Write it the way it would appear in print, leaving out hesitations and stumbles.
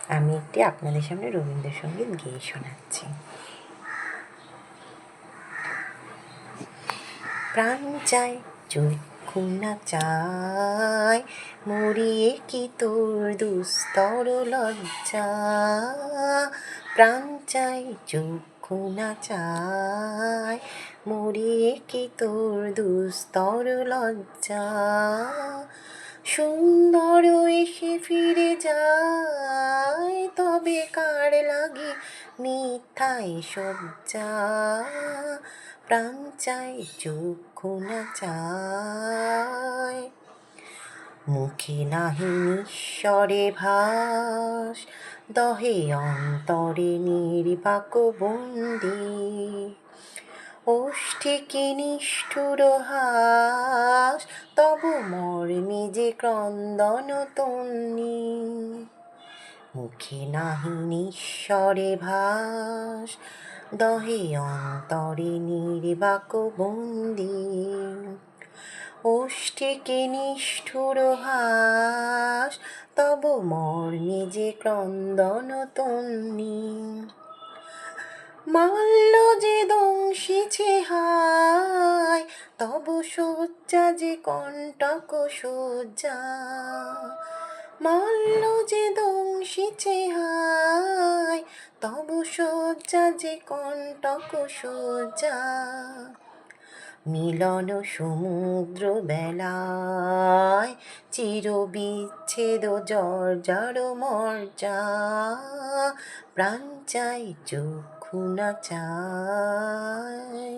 আমি একটি আপনাদের সামনে রবীন্দ্রসঙ্গীত গেয়ে শোনাচ্ছি। প্রাণ চাই চক্ষু না চাই, মরিয়ে কি তোর দুস্তর লজ্জা। প্রাণ চাই চক্ষু না চাই, মরিয়ে কি তোর দুস্তর লজ্জা। সুন্দর এসে ফিরে যায়, তবে কার লাগে মিথ্যায় সজ্জা। প্রাণ চাই চক্ষু না চাই, মুখে নাহি নিঃস্বরে ভাস, দহে অন্তরে নির্বাক বন্দি। ওষ্ঠে কি নিষ্ঠুর হাস, তব মর্মে যে ক্রন্দন তন্নি। মুখে নাহি নিঃস্বরে ভাস, দহে অন্তরে নির্বাক বন্দি। ওষ্ঠে কি নিষ্ঠুর হাস, তব মর্মে যে ক্রন্দন তন্নি। মাল্য যে দংশিছে হায়, তব শয্যা যে কণ্টক শয্যা। মাল্য যে দংশিছে হায়, তব শয্যা যে কণ্টক শয্যা। মিলন সমুদ্র বেলায়, চির বিচ্ছেদ জর্জর মর্জা। প্রাণ চাই চক্ষু না চাই।